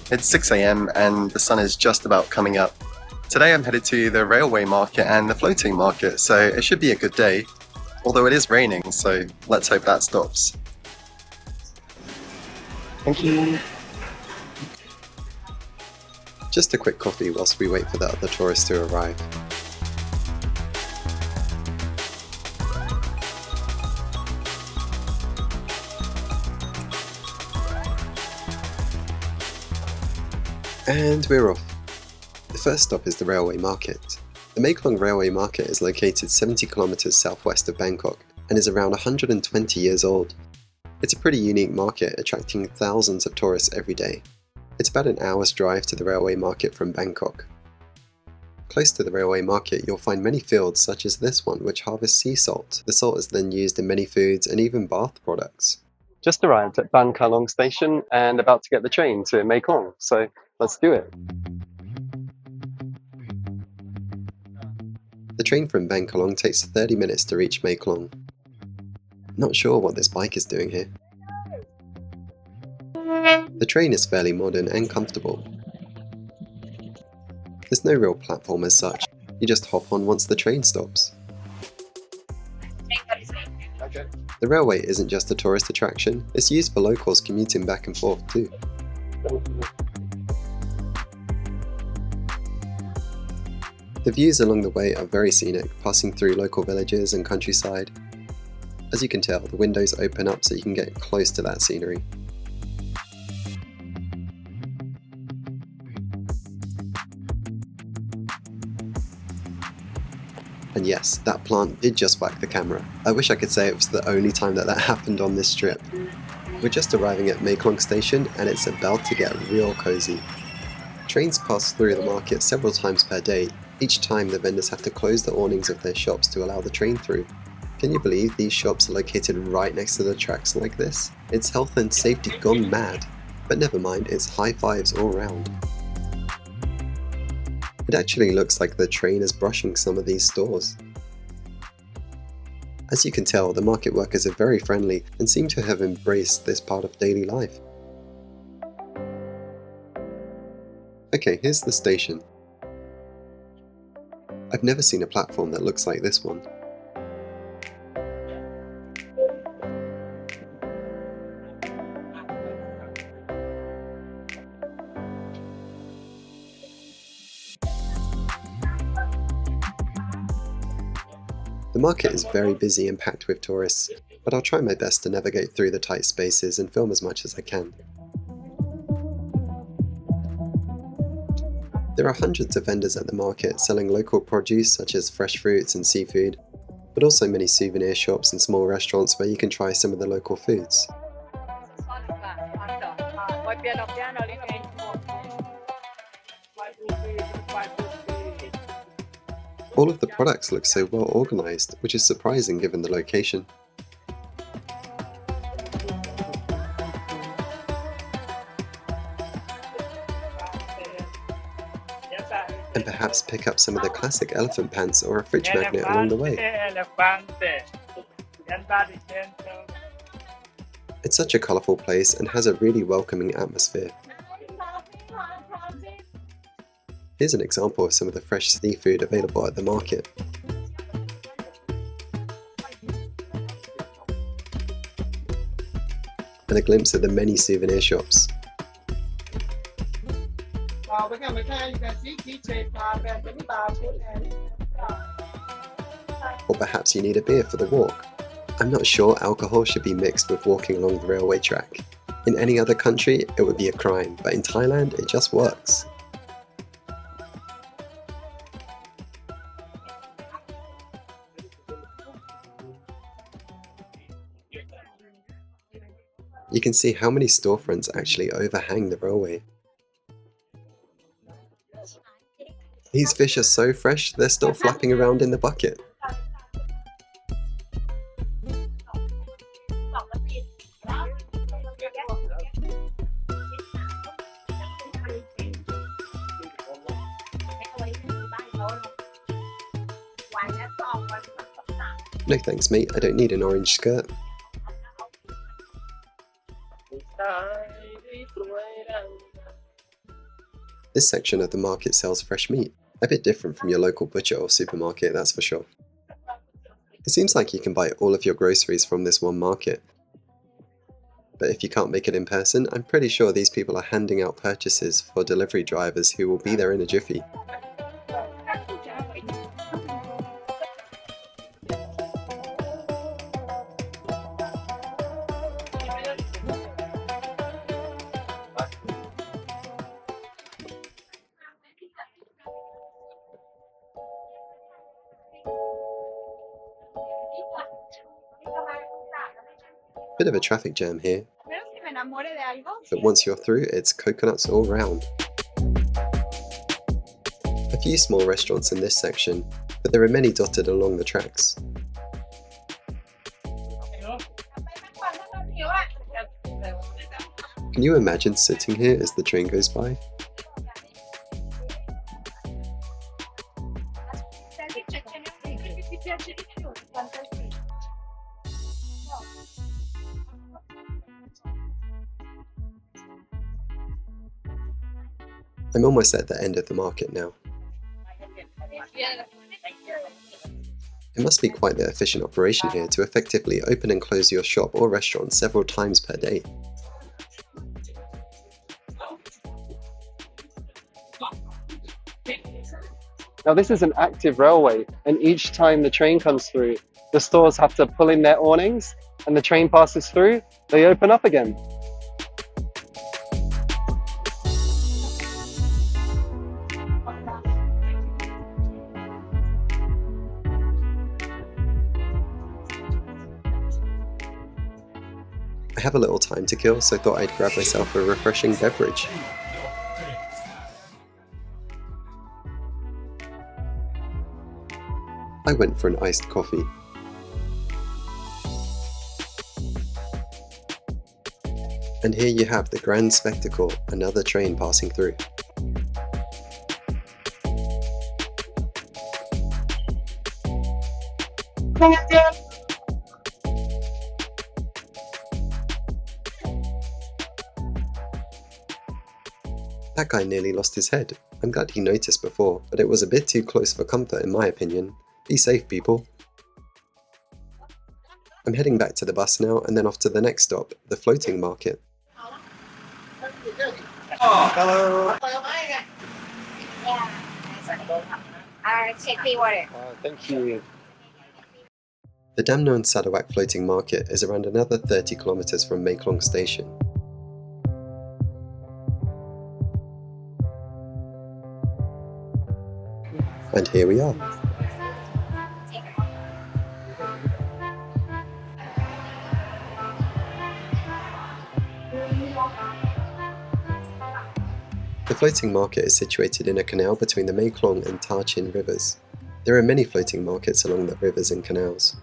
It's 6 a.m. and the sun is just about coming up. Today I'm headed to the railway market and the floating market, so it should be a good day. Although it is raining, so let's hope that stops. Thank you. Just a quick coffee whilst we wait for the other tourists to arrive. And we're off. The first stop is the railway market. The Maeklong Railway Market is located 70 kilometers southwest of Bangkok and is around 120 years old. It's a pretty unique market, attracting thousands of tourists every day. It's about an hour's drive to the railway market from Bangkok. Close to the railway market, you'll find many fields such as this one, which harvests sea salt. The salt is then used in many foods and even bath products. Just arrived at Ban Kalong station and about to get the train to Maeklong, so let's do it. The train from Ban Kalong takes 30 minutes to reach Maeklong. Not sure what this bike is doing here. The train is fairly modern and comfortable. There's no real platform as such, you just hop on once the train stops. The railway isn't just a tourist attraction, it's used for locals commuting back and forth too. The views along the way are very scenic, passing through local villages and countryside. As you can tell, the windows open up so you can get close to that scenery. And yes, that plant did just whack the camera. I wish I could say it was the only time that happened on this trip. We're just arriving at Maeklong station and it's about to get real cozy. Trains pass through the market several times per day. Each time the vendors have to close the awnings of their shops to allow the train through. Can you believe these shops are located right next to the tracks like this? It's health and safety gone mad. But never mind, it's high fives all round. It actually looks like the train is brushing some of these stores. As you can tell, the market workers are very friendly and seem to have embraced this part of daily life. Okay, here's the station. I've never seen a platform that looks like this one. The market is very busy and packed with tourists, but I'll try my best to navigate through the tight spaces and film as much as I can. There are hundreds of vendors at the market selling local produce such as fresh fruits and seafood, but also many souvenir shops and small restaurants where you can try some of the local foods. All of the products look so well organized, which is surprising given the location. And perhaps pick up some of the classic elephant pants or a fridge magnet along the way. It's such a colourful place and has a really welcoming atmosphere. Here's an example of some of the fresh seafood available at the market. And a glimpse of the many souvenir shops. Or perhaps you need a beer for the walk. I'm not sure alcohol should be mixed with walking along the railway track. In any other country, it would be a crime, but in Thailand, it just works. You can see how many storefronts actually overhang the railway. These fish are so fresh, they're still flapping around in the bucket. No thanks mate, I don't need an orange skirt. This section of the market sells fresh meat, a bit different from your local butcher or supermarket, that's for sure. It seems like you can buy all of your groceries from this one market. But if you can't make it in person, I'm pretty sure these people are handing out purchases for delivery drivers who will be there in a jiffy. Bit of a traffic jam here, but once you're through, it's coconuts all round. A few small restaurants in this section, but there are many dotted along the tracks. Can you imagine sitting here as the train goes by? I'm almost at the end of the market now. It must be quite the efficient operation here to effectively open and close your shop or restaurant several times per day. Now this is an active railway, and each time the train comes through, the stores have to pull in their awnings, and the train passes through, they open up again. I have a little time to kill, so thought I'd grab myself a refreshing beverage. I went for an iced coffee. And here you have the grand spectacle, another train passing through. That guy nearly lost his head. I'm glad he noticed before, but it was a bit too close for comfort in my opinion. Be safe, people. I'm heading back to the bus now and then off to the next stop, the floating market. Hello. Take the water. Thank you. The Damnoen Saduak Floating Market is around another 30 kilometers from Maeklong station. And here we are. The floating market is situated in a canal between the Maeklong and Tarchin rivers. There are many floating markets along the rivers and canals.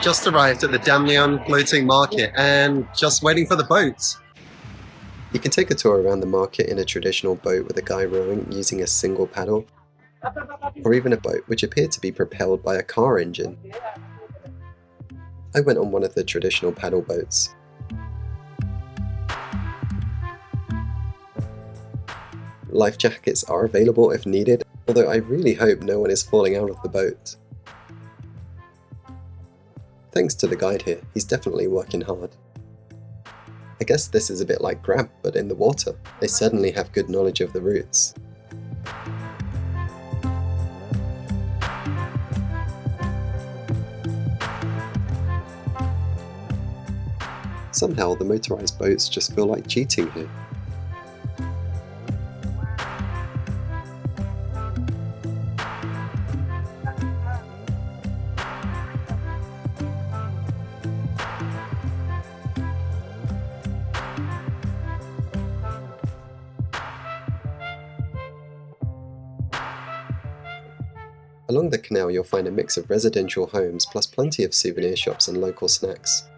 Just arrived at the Damnoen Floating Market and just waiting for the boats. You can take a tour around the market in a traditional boat with a guy rowing using a single paddle, or even a boat which appeared to be propelled by a car engine. I went on one of the traditional paddle boats. Life jackets are available if needed, although I really hope no one is falling out of the boat. Thanks to the guide here, he's definitely working hard. I guess this is a bit like Grab, but in the water. They certainly have good knowledge of the routes. Somehow the motorised boats just feel like cheating here. Along the canal you'll find a mix of residential homes plus plenty of souvenir shops and local snacks.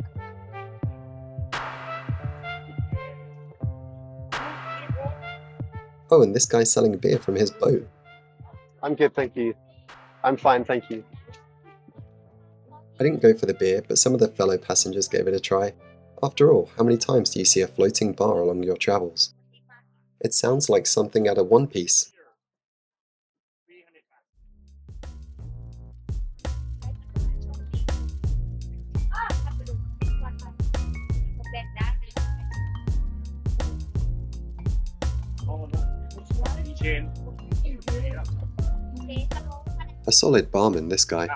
Oh, and this guy's selling beer from his boat. I'm good, thank you. I'm fine, thank you. I didn't go for the beer, but some of the fellow passengers gave it a try. After all, how many times do you see a floating bar along your travels? It sounds like something out of One Piece. A solid barman, this guy.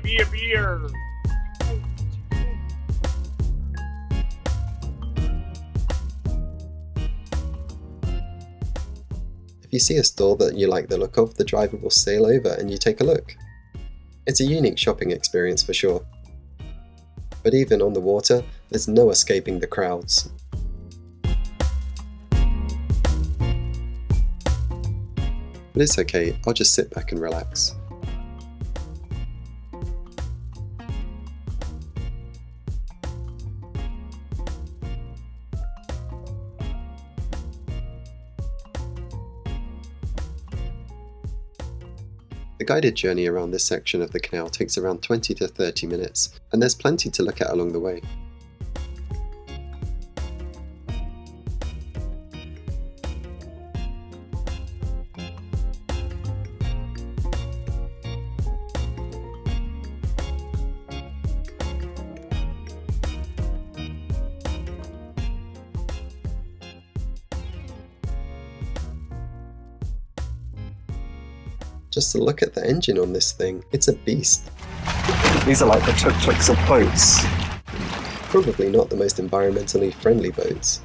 Beer. If you see a store that you like the look of, the driver will sail over and you take a look. It's a unique shopping experience for sure. But even on the water, there's no escaping the crowds. But it's okay, I'll just sit back and relax. The guided journey around this section of the canal takes around 20 to 30 minutes, and there's plenty to look at along the way. Just to look at the engine on this thing, it's a beast. These are like the tuk-tuks of boats. Probably not the most environmentally friendly boats.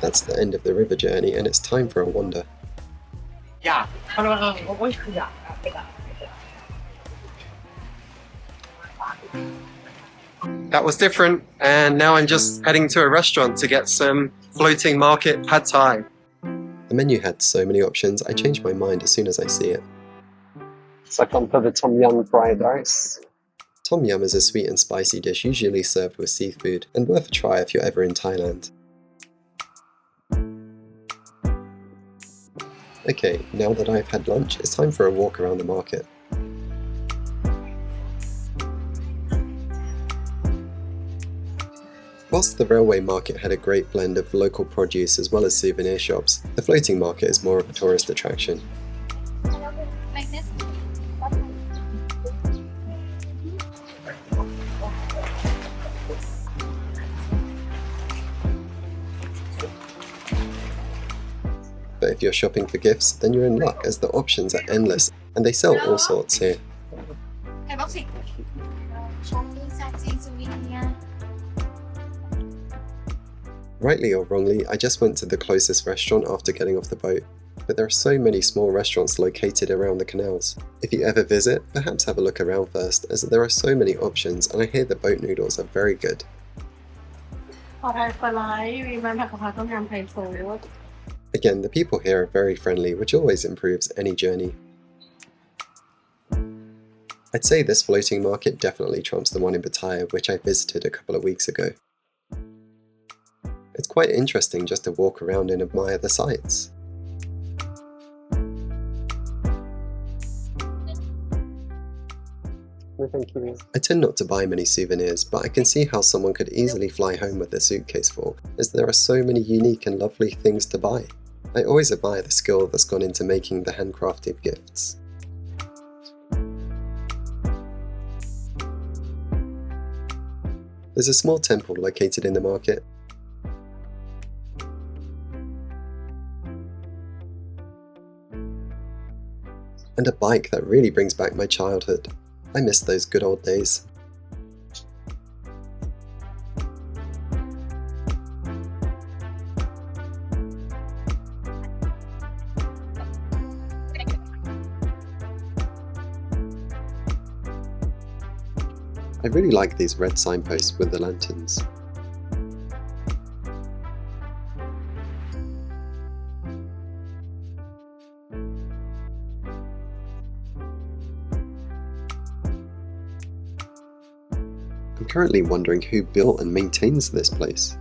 That's the end of the river journey and it's time for a wander. That was different, and now I'm just heading to a restaurant to get some floating market pad thai. The menu had so many options, I change my mind as soon as I see it. So I come for the tom yum fried rice. Tom yum is a sweet and spicy dish usually served with seafood, and worth a try if you're ever in Thailand. Okay, now that I've had lunch, it's time for a walk around the market. Whilst the railway market had a great blend of local produce as well as souvenir shops, the floating market is more of a tourist attraction. But if you're shopping for gifts, then you're in luck as the options are endless and they sell all sorts here. Rightly or wrongly, I just went to the closest restaurant after getting off the boat, but there are so many small restaurants located around the canals. If you ever visit, perhaps have a look around first, as there are so many options and I hear the boat noodles are very good. Again, the people here are very friendly, which always improves any journey. I'd say this floating market definitely trumps the one in Pattaya, which I visited a couple of weeks ago. It's quite interesting just to walk around and admire the sights. No, thank you. I tend not to buy many souvenirs, but I can see how someone could easily fly home with their suitcase full, as there are so many unique and lovely things to buy. I always admire the skill that's gone into making the handcrafted gifts. There's a small temple located in the market. And a bike that really brings back my childhood. I miss those good old days. I really like these red signposts with the lanterns. I'm currently wondering who built and maintains this place.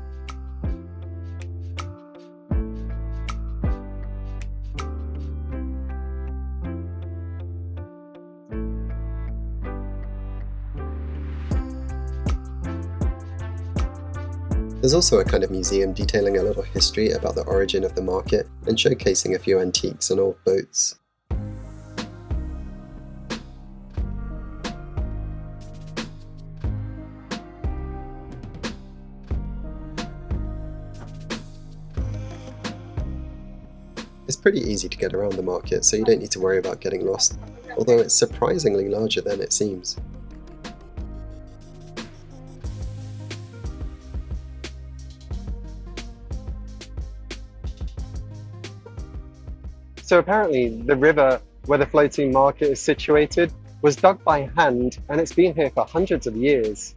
There's also a kind of museum detailing a little history about the origin of the market and showcasing a few antiques and old boats. It's pretty easy to get around the market, so you don't need to worry about getting lost, although it's surprisingly larger than it seems. So apparently the river where the floating market is situated was dug by hand, and it's been here for hundreds of years.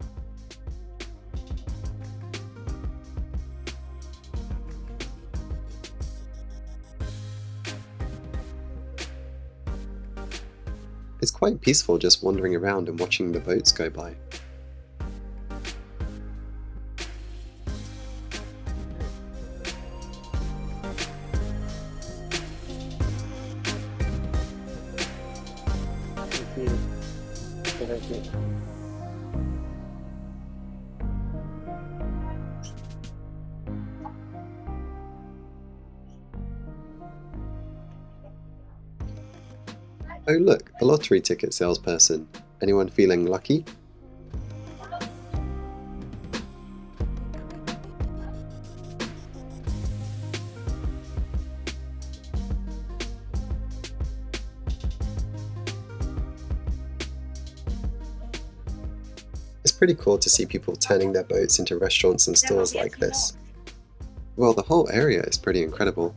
It's quite peaceful just wandering around and watching the boats go by. Oh look, a lottery ticket salesperson. Anyone feeling lucky? It's pretty cool to see people turning their boats into restaurants and stores like this. Well, the whole area is pretty incredible.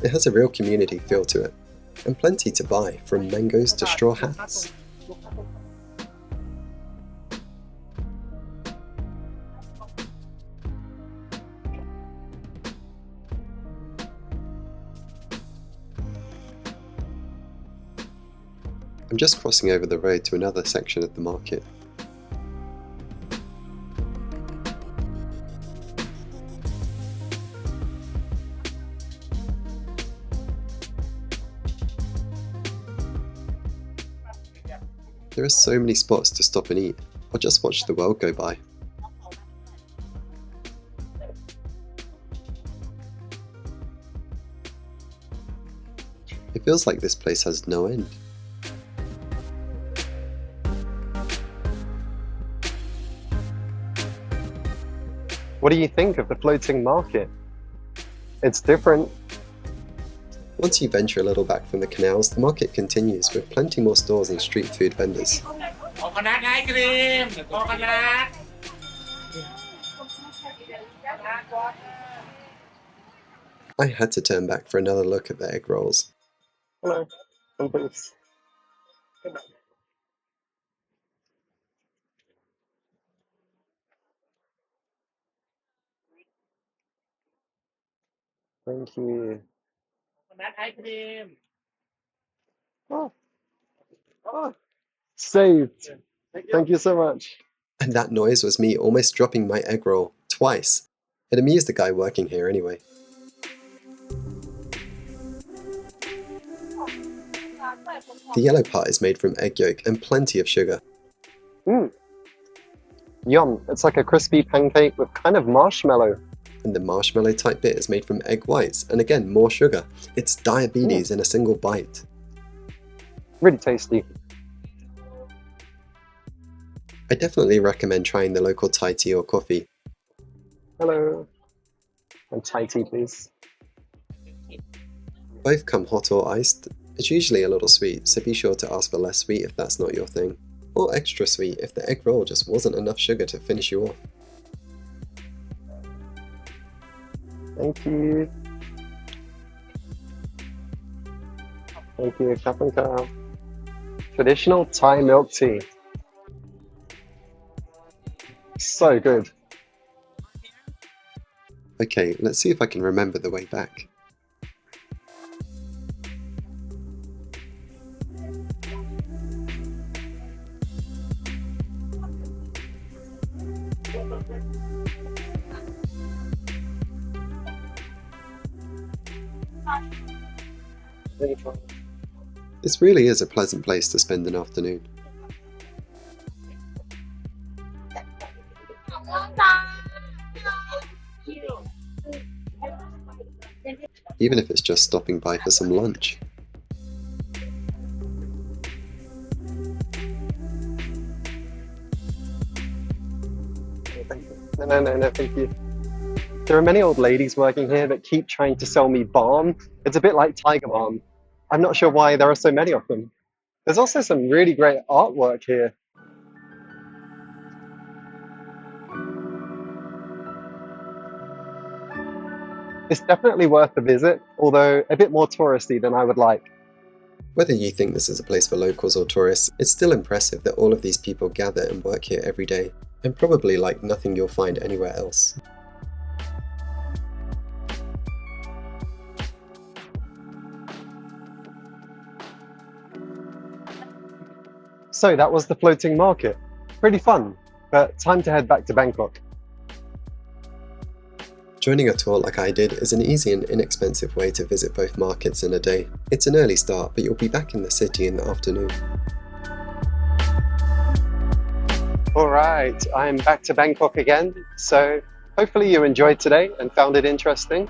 It has a real community feel to it, and plenty to buy, from mangoes to straw hats. I'm just crossing over the road to another section of the market. There are so many spots to stop and eat, or just watch the world go by. It feels like this place has no end. What do you think of the floating market? It's different. Once you venture a little back from the canals, the market continues with plenty more stores and street food vendors. I had to turn back for another look at the egg rolls. Hello. Please. Thank you. Oh. Oh. Saved. Thank you so much. And that noise was me almost dropping my egg roll twice. It amused the guy working here anyway. The yellow part is made from egg yolk and plenty of sugar. Yum. It's like a crispy pancake with kind of marshmallow. And the marshmallow type bit is made from egg whites, and again more sugar. It's diabetes in a single bite. Really tasty. I definitely recommend trying the local Thai tea or coffee. Hello. And Thai tea, please. Both come hot or iced. It's usually a little sweet, so be sure to ask for less sweet if that's not your thing. Or extra sweet if the egg roll just wasn't enough sugar to finish you off. Thank you. Thank you, cup and cup. Traditional Thai milk tea. So good. Okay, let's see if I can remember the way back. This really is a pleasant place to spend an afternoon. Even if it's just stopping by for some lunch. No, thank you. There are many old ladies working here that keep trying to sell me balm. It's a bit like tiger balm. I'm not sure why there are so many of them. There's also some really great artwork here. It's definitely worth a visit, although a bit more touristy than I would like. Whether you think this is a place for locals or tourists, it's still impressive that all of these people gather and work here every day, and probably like nothing you'll find anywhere else. So that was the floating market. Pretty fun, but time to head back to Bangkok. Joining a tour like I did is an easy and inexpensive way to visit both markets in a day. It's an early start, but you'll be back in the city in the afternoon. Alright, I'm back to Bangkok again, so hopefully you enjoyed today and found it interesting.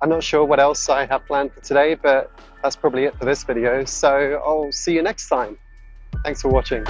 I'm not sure what else I have planned for today, but that's probably it for this video, so I'll see you next time. Thanks for watching.